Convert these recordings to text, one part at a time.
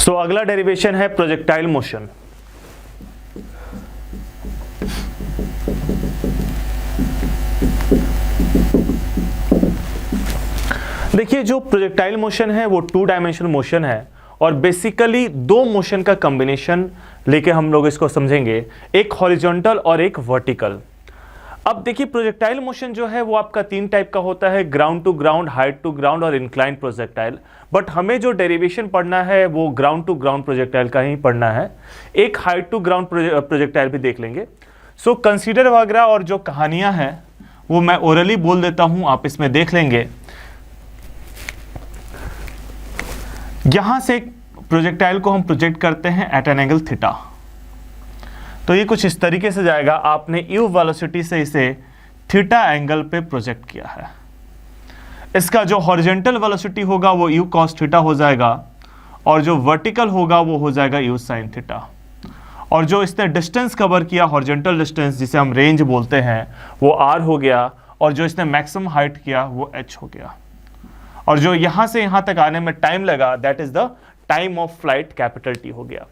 सो अगला डेरिवेशन है projectile motion. देखिए जो प्रोजेक्टाइल मोशन है वो 2 डायमेंशनल मोशन है और बेसिकली 2 मोशन का कॉम्बिनेशन लेके हम लोग इसको समझेंगे, एक हॉरिजॉन्टल और एक वर्टिकल। अब देखिए प्रोजेक्टाइल मोशन जो है वो आपका 3 टाइप का होता है, ground to ground, height to ground और इंक्लाइंड प्रोजेक्टाइल। बट हमें जो डेरिवेशन पढ़ना है वो ग्राउंड टू ग्राउंड प्रोजेक्टाइल का ही पढ़ना है। एक हाइट टू ग्राउंड प्रोजेक्टाइल भी देख लेंगे। सो कंसीडर वगैरह और जो कहानियां हैं वो मैं ओरली बोल देता हूं, आप इसमें देख लेंगे। यहां से प्रोजेक्टाइल को हम प्रोजेक्ट करते हैं एट एन एंगल थीटा, तो ये कुछ इस तरीके से जाएगा। आपने यू वेलोसिटी से इसे थीटा एंगल पे प्रोजेक्ट किया है। इसका जो हॉरिजॉन्टल वेलोसिटी होगा वो यू कॉस थीटा हो जाएगा और जो वर्टिकल होगा वो हो जाएगा यू साइन थीटा। और जो इसने डिस्टेंस कवर किया, हॉरिजॉन्टल डिस्टेंस जिसे हम रेंज बोलते हैं, वो आर हो गया और जो इसने मैक्सिमम हाइट किया वो एच हो गया। और जो यहां से यहां तक आने में टाइम लगा that is the time of flight, capital T हो गया।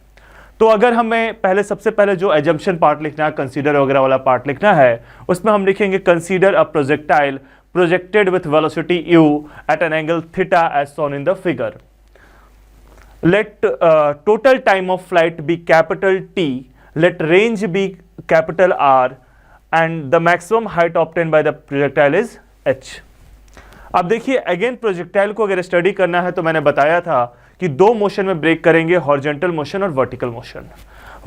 तो अगर हमें पहले सबसे पहले जो एजम्पशन पार्ट लिखना है, कंसीडर वगैरह वाला पार्ट लिखना है, उसमें हम लिखेंगे consider a projectile projected with velocity u at an angle theta as shown in the figure. Let total time of flight be capital T, let range be capital R and the maximum height obtained by the projectile is h. अब देखिए again projectile को अगर study करना है तो मैंने बताया था कि 2 मोशन में ब्रेक करेंगे, हॉरिजॉन्टल मोशन और वर्टिकल मोशन।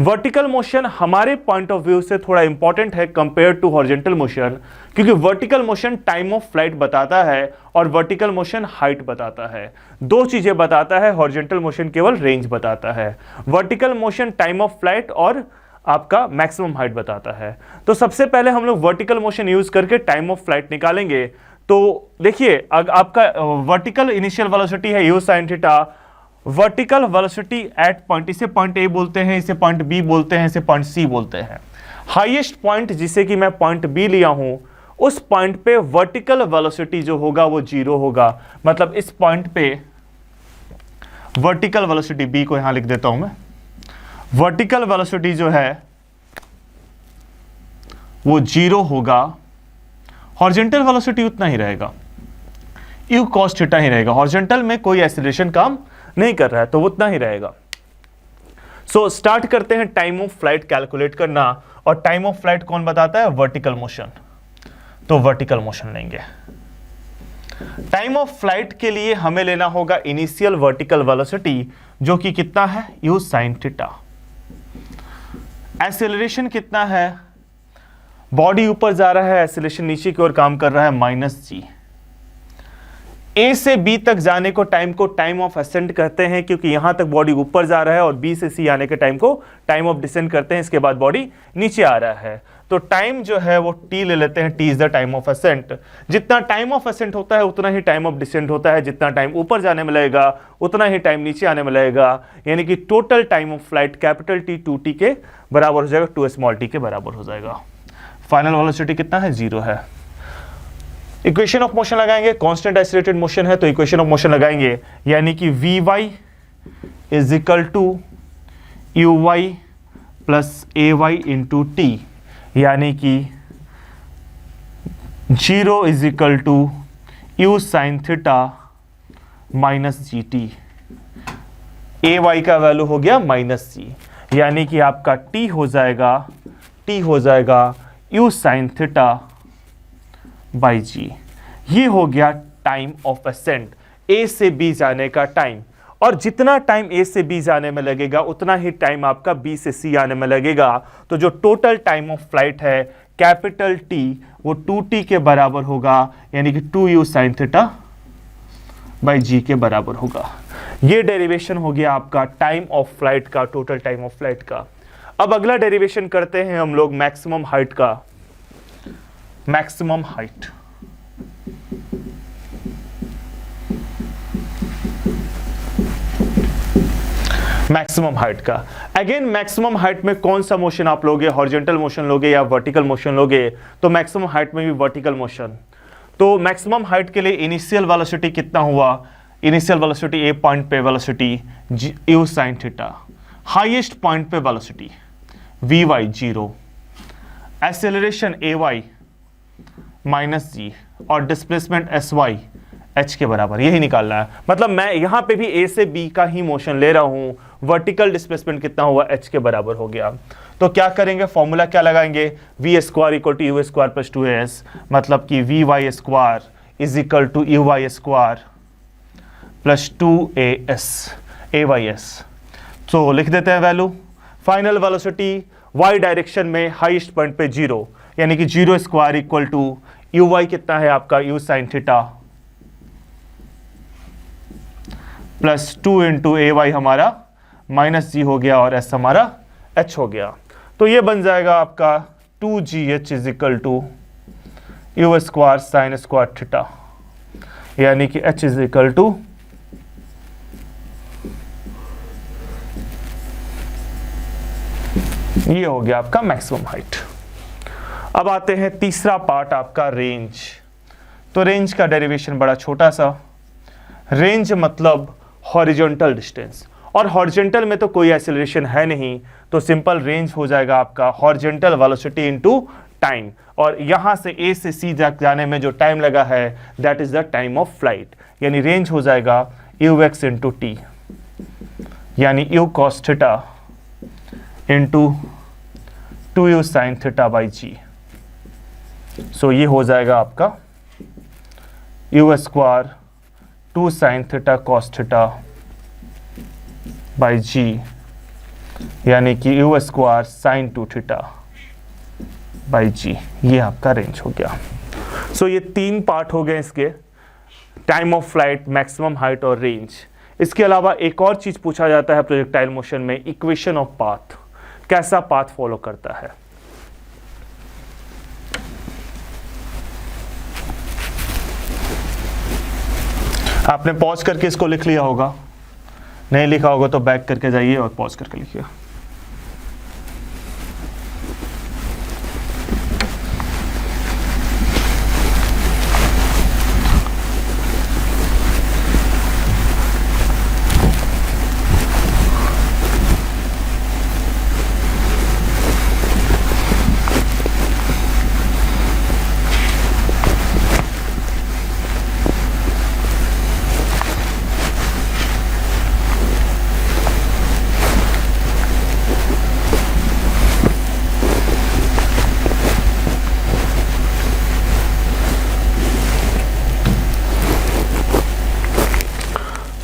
वर्टिकल मोशन हमारे पॉइंट ऑफ व्यू से थोड़ा इंपॉर्टेंट है कंपेयर टू हॉरिजॉन्टल मोशन, क्योंकि vertical motion time of flight बताता है और वर्टिकल मोशन हाइट बताता है। 2 चीजें बताता है, हॉरिजॉन्टल मोशन केवल रेंज बताता है। Vertical motion time of flight और आपका मैक्सिमम हाइट बताता है। तो सबसे पहले हम लोग वर्टिकल मोशन यूज करके टाइम ऑफ फ्लाइट निकालेंगे। तो देखिए आपका वर्टिकल इनिशियल वेलोसिटी है you sine theta, vertical velocity at point, इसे पॉइंट ए बोलते हैं, इसे पॉइंट बी बोलते हैं, इसे पॉइंट सी बोलते हैं। हाईएस्ट पॉइंट जिसे कि मैं पॉइंट बी लिया हूं, उस पॉइंट पे वर्टिकल वेलोसिटी जो होगा वो 0 होगा। मतलब इस पॉइंट पे वर्टिकल वेलोसिटी, बी को यहां लिख देता हूं मैं, वर्टिकल वेलोसिटी जो है वो 0 होगा। हॉरिजॉन्टल वेलोसिटी उतना ही रहेगा, यू कॉस थीटा ही रहेगा। हॉरिजॉन्टल में कोई एक्सीलरेशन काम नहीं कर रहा है तो उतना ही रहेगा। सो स्टार्ट करते हैं टाइम ऑफ फ्लाइट कैलकुलेट करना। और टाइम ऑफ फ्लाइट कौन बताता है? Vertical motion. तो वर्टिकल मोशन लेंगे। टाइम ऑफ फ्लाइट के लिए हमें लेना होगा इनिशियल वर्टिकल वेलोसिटी, जो कि कितना है? You sine theta. एक्सेलरेशन कितना है? बॉडी ऊपर जा रहा है, एक्सेलरेशन नीचे की ओर काम कर रहा है, माइनस जी। ए से बी तक जाने को टाइम ऑफ असेंट कहते हैं, क्योंकि यहां तक बॉडी ऊपर जा रहा है, और बी से सी आने के टाइम को टाइम ऑफ डिसेंट कहते हैं। इसके बाद बॉडी नीचे आ रहा है, तो टाइम जो है वो टी ले लेते हैं। T is the time of ascent. जितना टाइम ऑफ असेंट होता है उतना ही टाइम ऑफ डिसेंट होता है। जितना टाइम ऊपर जाने में लगेगा उतना ही टाइम नीचे आने में लगेगा। यानी कि total time of flight capital T 2t के बराबर हो जाएगा, 2 स्मॉल टी के बराबर हो जाएगा। फाइनल वेलोसिटी कितना है? 0 है। इक्वेशन ऑफ मोशन लगाएंगे, कांस्टेंट एक्सीलरेटेड मोशन है तो इक्वेशन ऑफ मोशन लगाएंगे, यानी कि Vy is equal to Uy plus Ay into T, यानी कि 0 is equal to U sine theta minus G T. Ay का वैल्यू हो गया माइनस जी, यानी कि आपका t हो जाएगा you sine theta by g. ये हो गया टाइम ऑफ असेंट, ए से बी जाने का टाइम। और जितना टाइम ए से बी जाने में लगेगा उतना ही टाइम आपका बी से सी आने में लगेगा। तो जो टोटल टाइम ऑफ फ्लाइट है कैपिटल टी, वो 2t के बराबर होगा, यानी कि 2u साइन थीटा बाई जी के बराबर होगा। ये डेरिवेशन हो गया आपका टाइम ऑफ फ्लाइट का, टोटल टाइम ऑफ फ्लाइट का। अब अगला डेरिवेशन करते हैं हम लोग मैक्सिमम हाइट का। मैक्सिमम हाइट, मैक्सिमम हाइट का। अगेन मैक्सिमम हाइट में कौन सा मोशन आप लोगे? हॉरिजॉन्टल मोशन लोगे या वर्टिकल मोशन लोगे? तो मैक्सिमम हाइट में भी वर्टिकल मोशन। तो मैक्सिमम हाइट के लिए इनिशियल वेलोसिटी कितना हुआ? इनिशियल वेलोसिटी ए पॉइंट पे velocity u sine theta. Highest point पे velocity v y 0, acceleration a y minus g, और डिस्प्लेसमेंट एस वाई एच के बराबर, यही निकालना है। मतलब मैं यहां पे भी ए से बी का ही मोशन ले रहा हूं, वर्टिकल डिस्प्लेसमेंट कितना हुआ, एच के बराबर हो गया। तो क्या करेंगे, फॉर्मूला क्या लगाएंगे, V square equal to U square plus 2as, मतलब कि V Y square is equal to U Y square plus 2as A Y S. तो लिख देते हैं value, final velocity y direction में हाईएस्ट पॉइंट पे 0, यानी कि 0 square equal to U Y कितना है आपका, U sine theta plus 2 into A Y हमारा माइनस जी हो गया, और एस हमारा एच हो गया। तो ये बन जाएगा आपका 2gh is equal to U square sine square theta, यानी कि h इज इक्वल टू ये हो गया आपका मैक्सिमम हाइट। अब आते हैं तीसरा पार्ट आपका रेंज। तो रेंज का डेरिवेशन बड़ा छोटा सा, रेंज मतलब हॉरिजॉन्टल डिस्टेंस, और हॉरिजॉन्टल में तो कोई एक्सेलरेशन है नहीं, तो सिंपल रेंज हो जाएगा आपका हॉरिजॉन्टल वेलोसिटी इनटू टाइम, और यहां से ए से सी जाने में जो टाइम लगा है that is the time of flight, यानी रेंज हो जाएगा यू एक्स इंटू टी, यानी u cos theta into 2u sine theta by g. So ये हो जाएगा आपका u square 2 sine theta cos theta by g, यानी कि u square sine 2 theta by g. ये आपका रेंज हो गया। सो ये 3 पार्ट हो गए इसके, time of flight, maximum height और रेंज। इसके अलावा एक और चीज पूछा जाता है प्रोजेक्टाइल मोशन में, इक्वेशन ऑफ पाथ, कैसा पाथ फॉलो करता है। आपने पॉज करके इसको लिख लिया होगा, नहीं लिखा होगा तो बैक करके जाइए और पॉज करके लिखिए।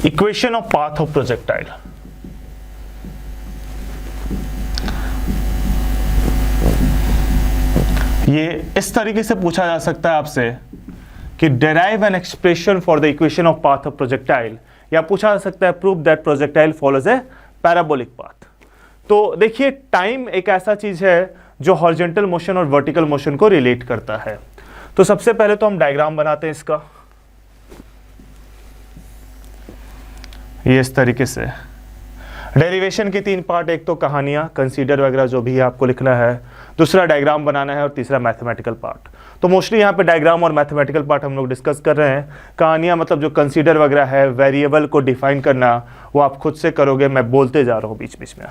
Equation of path of projectile. ये इस तरीके से पूछा जा सकता है आपसे कि derive an expression for the equation of path of projectile, या पूछा जा सकता है prove that projectile follows A parabolic path. तो देखिए, टाइम एक ऐसा चीज है जो हॉरिजॉन्टल मोशन और वर्टिकल मोशन को रिलेट करता है। तो सबसे पहले तो हम डायग्राम बनाते हैं इसका, ये इस तरीके से। डेरिवेशन के 3 पार्ट, एक तो कहानियां, कंसीडर वगैरह जो भी है आपको लिखना है, दूसरा डायग्राम बनाना है, और तीसरा मैथमेटिकल पार्ट। तो मोस्टली यहाँ पे डायग्राम और मैथमेटिकल पार्ट हम लोग डिस्कस कर रहे हैं। कहानियां मतलब जो कंसीडर वगैरह है, वेरिएबल को डिफाइन करना, वो आप खुद से करोगे, मैं बोलते जा रहा हूँ बीच बीच में।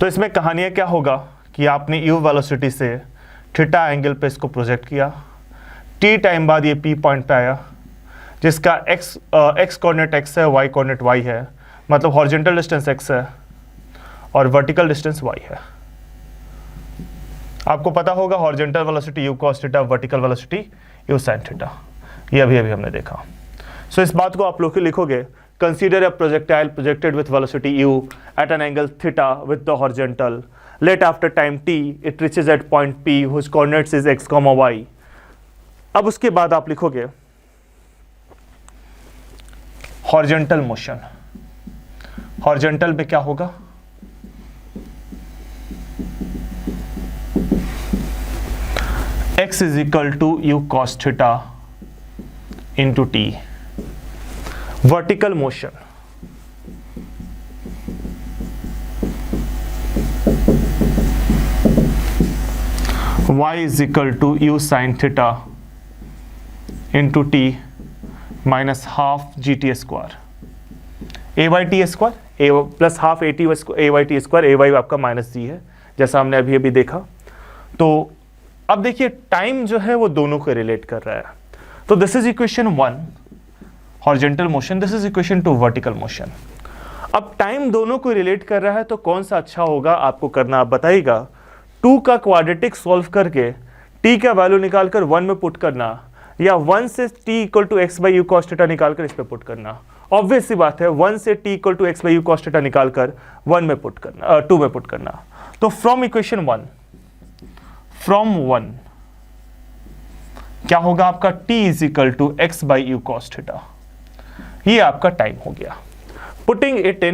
तो इसमें कहानियां क्या होगा कि आपने यू वेलोसिटी से थीटा एंगल पे इसको प्रोजेक्ट किया, टी टाइम बाद ये पी पॉइंट पे आया, जिसका एक्स कोऑर्डिनेट एक्स है, वाई कोऑर्डिनेट वाई है, मतलब हॉरिजॉन्टल डिस्टेंस एक्स है और वर्टिकल डिस्टेंस वाई है। आपको पता होगा horizontal velocity you cos theta, vertical velocity u sine theta, ये अभी हमने देखा। सो इस बात को आप लोग लिखोगे, consider a projectile projected with velocity U at an angle theta with the horizontal, let after time T it reaches at point P whose coordinates is X comma Y. अब उसके बाद आप लिखोगे हॉरिजॉन्टल मोशन। हॉरिजॉन्टल में क्या होगा, x is equal to U cos theta into T. Vertical motion, y is equal to U sine theta into T minus half G T square A Y T square A plus half A T A Y T square, A Y आपका minus G है जैसा हमने अभी अभी देखा। तो अब देखिए टाइम जो है वो दोनों को रिलेट कर रहा है। तो this is equation 1 horizontal motion, this is equation 2 vertical motion. अब टाइम दोनों को रिलेट कर रहा है तो कौन सा अच्छा होगा आपको करना, आप बताइएगा। 2 का क्वाड्रेटिक सॉल्व करके t का वैल्यू निकालकर 1 में पुट करना, या 1 से t equal to X by U cos theta निकालकर इस पे पुट करना। ऑब्वियस सी बात है 1 से t equal to X by U cos theta निकालकर 1 में पुट करना, 2 में पुट करना। तो फ्रॉम इक्वेशन 1 क्या होगा आपका t is equal to X by U cos theta, ये आपका टाइम हो गया। पुटिंग इट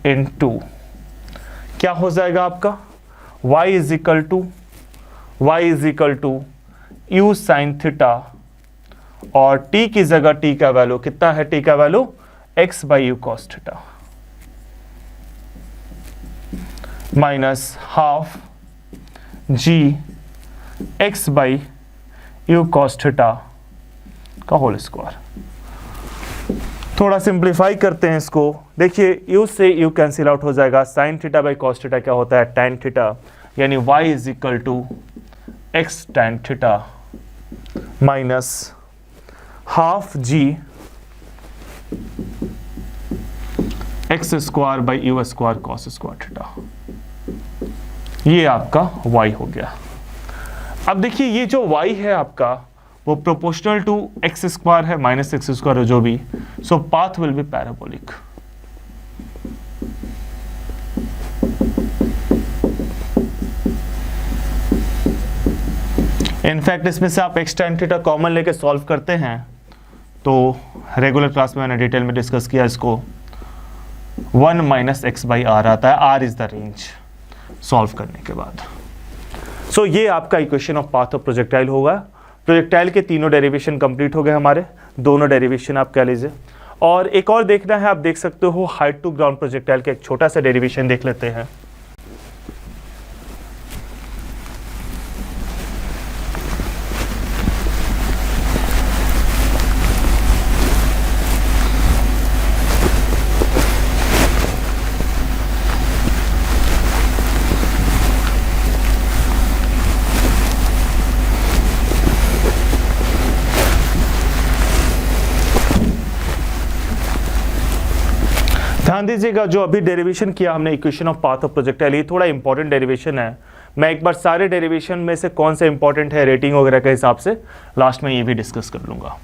इन 2 क्या हो जाएगा आपका y is equal to U sine theta, और t की जगह t का वैल्यू कितना है, t का value x by U cos theta minus half G X by U cos theta का होल स्क्वायर। थोड़ा सिंप्लीफाई करते हैं इसको, देखिए u से u कैंसिल आउट हो जाएगा, sine theta by cos theta क्या होता है टैन थीटा, यानी y is equal to X tan theta minus half G X square by U square cos square theta, ये आपका y हो गया। अब देखिए ये जो y है आपका वो प्रोपोर्शनल टू एक्स स्क्वायर है, माइनस एक्स स्क्वायर जो भी, so path will be parabolic. In fact इसमें से आप एक्स tan थीटा कॉमन लेके सॉल्व करते हैं तो रेगुलर क्लास में मैंने डिटेल में डिस्कस किया इसको, 1 माइनस एक्स बाई आर आता है, R is the range solve करने के बाद। सो ये आपका equation of path of projectile होगा। प्रोजेक्टाइल के तीनों डेरिवेशन कंप्लीट हो गए हमारे, दोनों डेरिवेशन आप कह लीजिए। और एक और देखना है, आप देख सकते हो हाइट टू ग्राउंड प्रोजेक्टाइल का एक छोटा सा डेरिवेशन देख लेते हैं। ध्यान दीजिएगा जो अभी डेरिवेशन किया हमने equation of path of projectile, ये थोड़ा इंपॉर्टेंट डेरिवेशन है। मैं एक बार सारे डेरिवेशन में से कौन सा इंपॉर्टेंट है रेटिंग वगैरह के हिसाब से लास्ट में ये भी डिस्कस कर लूंगा।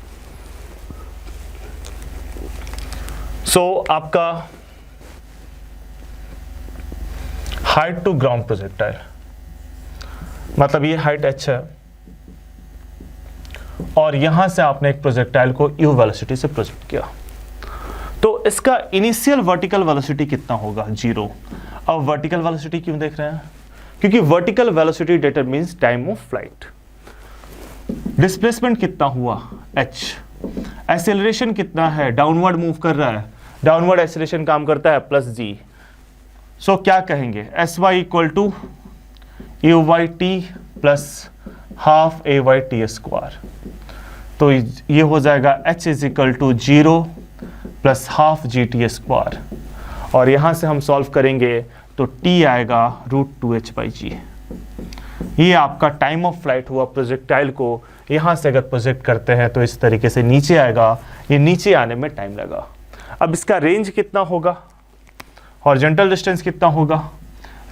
सो आपका हाइट टू ग्राउंड प्रोजेक्टाइल मतलब ये हाइट h है और यहां से आपने एक प्रोजेक्टाइल को u वेलोसिटी से प्रोजेक्ट किया, तो इसका इनिशियल वर्टिकल वेलोसिटी कितना होगा, 0। अब वर्टिकल वेलोसिटी क्यों देख रहे हैं, क्योंकि vertical velocity determines time of flight. Displacement कितना हुआ h, एक्सेलरेशन कितना है, डाउनवर्ड मूव कर रहा है, डाउनवर्ड एक्सेलरेशन काम करता है प्लस g। सो क्या कहेंगे, sy equal to U Y T plus half A Y T square. तो ये हो जाएगा h is equal to 0 plus half G T square, और यहाँ से हम सॉल्व करेंगे तो t आएगा √2h/g। ये आपका टाइम ऑफ फ्लाइट हुआ। प्रोजेक्टाइल को यहाँ से अगर प्रोजेक्ट करते हैं तो इस तरीके से नीचे आएगा, ये नीचे आने में टाइम लगा। अब इसका रेंज कितना होगा, हॉरिजॉन्टल डिस्टेंस कितना होगा,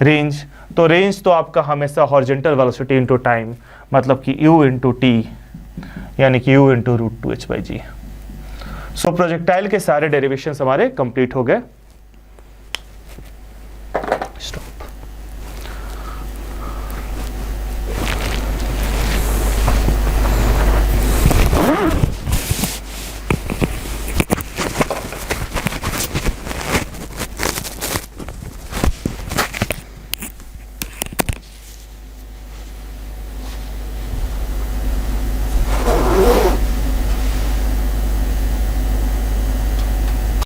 रेंज तो आपका हमेशा हॉरिजॉन्टल वेलोसिटी इनटू टाइम, मतलब कि u इंटू टी यानी कि u इंटू √2h/g। सो प्रोजेक्टाइल के सारे डेरिवेशंस हमारे कंप्लीट हो गए।